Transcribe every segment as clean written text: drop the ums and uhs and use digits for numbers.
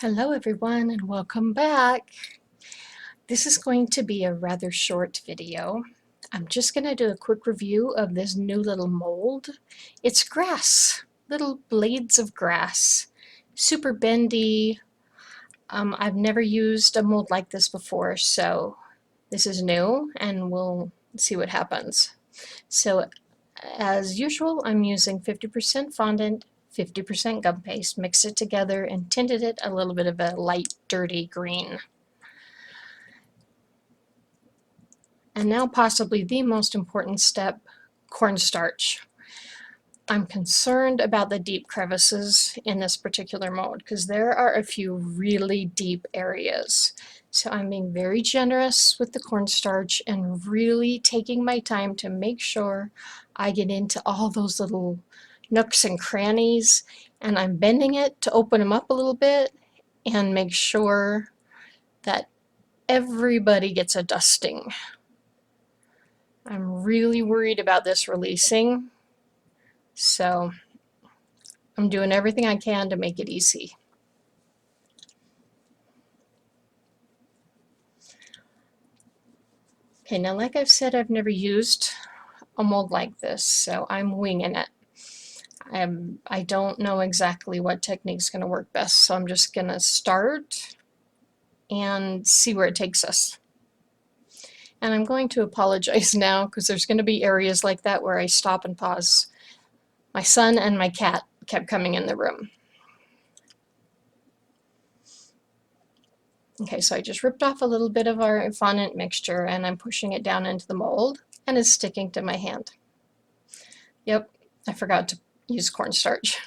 Hello everyone and welcome back. This is going to be a rather short video. I'm just going to do a quick review of this new little mold. It's grass, little blades of grass, super bendy. I've never used a mold like this before, so this is new and we'll see what happens. So as usual, I'm using 50% fondant, 50% gum paste, mixed it together and tinted it a little bit of a light dirty green. And now possibly the most important step, cornstarch. I'm concerned about the deep crevices in this particular mold because there are a few really deep areas. So I'm being very generous with the cornstarch and really taking my time to make sure I get into all those little nooks and crannies, and I'm bending it to open them up a little bit and make sure that everybody gets a dusting. I'm really worried about this releasing, so I'm doing everything I can to make it easy. Okay, now like I've said, I've never used a mold like this, so I'm winging it. I don't know exactly what technique's going to work best, so I'm just going to start and see where it takes us. And I'm going to apologize now because there's going to be areas like that where I stop and pause. My son and my cat kept coming in the room. Okay, so I just ripped off a little bit of our fondant mixture and I'm pushing it down into the mold and it's sticking to my hand. Yep, I forgot to use cornstarch.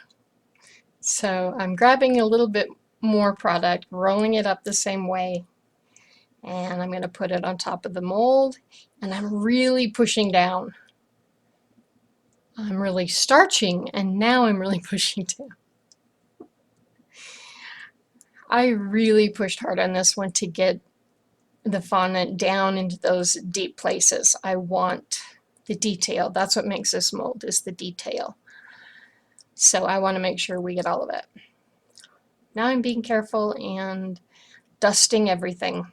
So I'm grabbing a little bit more product, rolling it up the same way, and I'm going to put it on top of the mold, and I'm really pushing down. I'm really starching, and now I'm really pushing down. I really pushed hard on this one to get the fondant down into those deep places. I want the detail. That's what makes this mold, is the detail. So I want to make sure we get all of it. Now I'm being careful and dusting everything.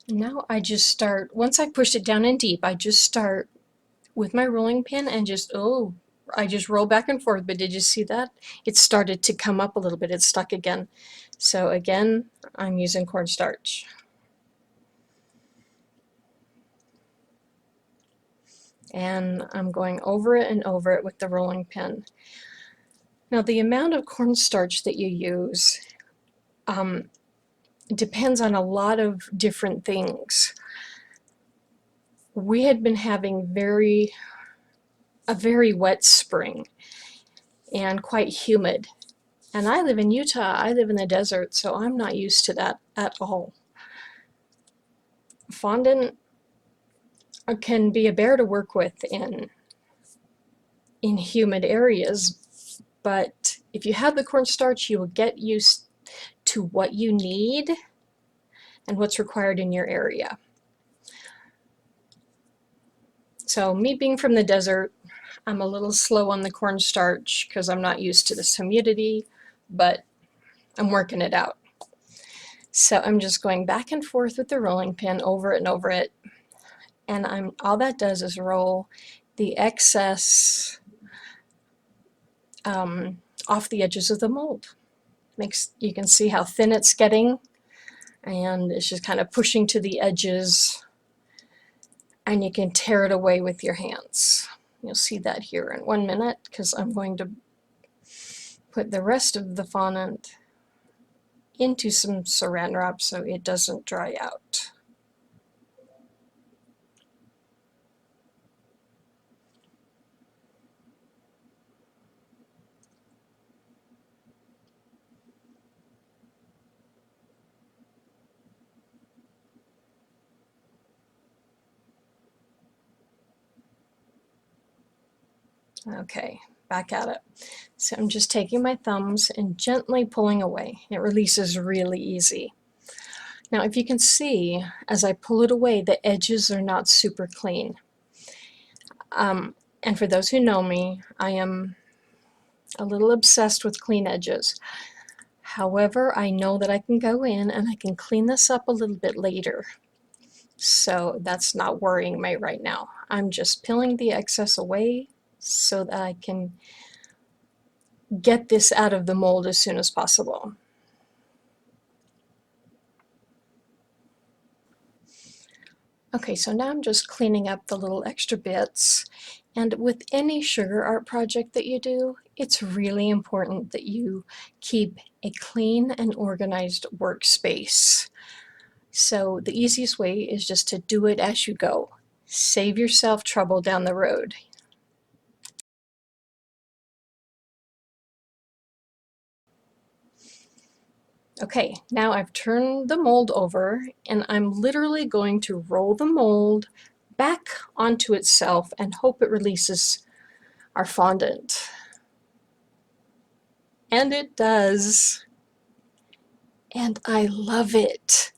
Now I just start, once I push it down in deep, I just start with my rolling pin and just, I just roll back and forth. But did you see that? It started to come up a little bit. It's stuck again. So again, I'm using cornstarch. And I'm going over it and over it with the rolling pin. Now the amount of cornstarch that you use depends on a lot of different things. We had been having a very wet spring and quite humid. And I live in Utah, I live in the desert, so I'm not used to that at all. Fondant can be a bear to work with in humid areas, but if you have the cornstarch, you will get used to what you need and what's required in your area. So me being from the desert, I'm a little slow on the cornstarch because I'm not used to this humidity, but I'm working it out. So I'm just going back and forth with the rolling pin over it and over it, and all that does is roll the excess off the edges of the mold. You can see how thin it's getting, and it's just kind of pushing to the edges, and you can tear it away with your hands. You'll see that here in 1 minute because I'm going to put the rest of the fondant into some saran wrap so it doesn't dry out. Okay, back at it. So I'm just taking my thumbs and gently pulling away. It releases really easy. Now if you can see, as I pull it away, the edges are not super clean. And for those who know me, I am a little obsessed with clean edges. However, I know that I can go in and I can clean this up a little bit later. So that's not worrying me right now. I'm just peeling the excess away so that I can get this out of the mold as soon as possible. Okay, so now I'm just cleaning up the little extra bits. And with any sugar art project that you do, it's really important that you keep a clean and organized workspace. So the easiest way is just to do it as you go. Save yourself trouble down the road. Okay, now I've turned the mold over and I'm literally going to roll the mold back onto itself and hope it releases our fondant. And it does. And I love it.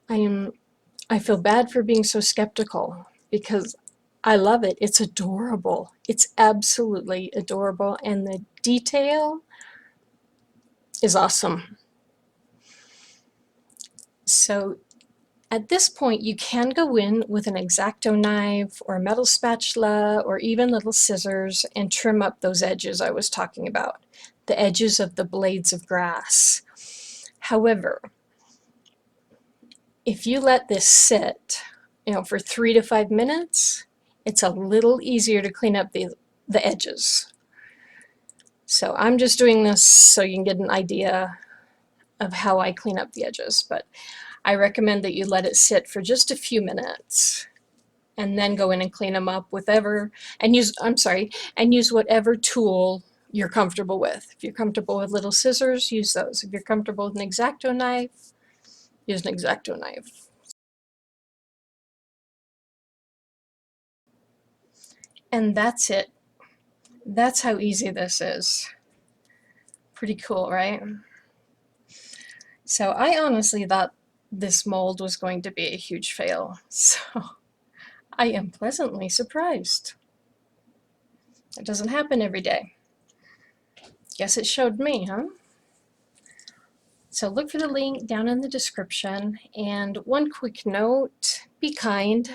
I feel bad for being so skeptical because I love it. It's adorable. It's absolutely adorable, and the detail is awesome. So at this point, you can go in with an X-Acto knife or a metal spatula or even little scissors and trim up those edges I was talking about, the edges of the blades of grass. However, if you let this sit, for 3 to 5 minutes, it's a little easier to clean up the edges. So I'm just doing this so you can get an idea of how I clean up the edges, but I recommend that you let it sit for just a few minutes and then go in and clean them up with use whatever tool you're comfortable with. If you're comfortable with little scissors, use those. If you're comfortable with an X-Acto knife, use an X-Acto knife. And that's it. That's how easy this is. Pretty cool, right? So I honestly thought this mold was going to be a huge fail. So I am pleasantly surprised. It doesn't happen every day. Guess it showed me, huh? So look for the link down in the description. And one quick note, be kind.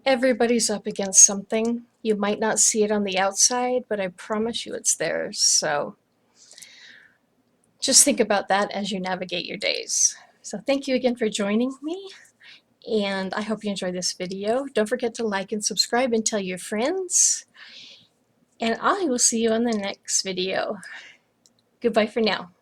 Everybody's up against something. You might not see it on the outside, but I promise you it's there. So just think about that as you navigate your days. So thank you again for joining me, and I hope you enjoyed this video. Don't forget to like and subscribe and tell your friends, and I will see you on the next video. Goodbye for now.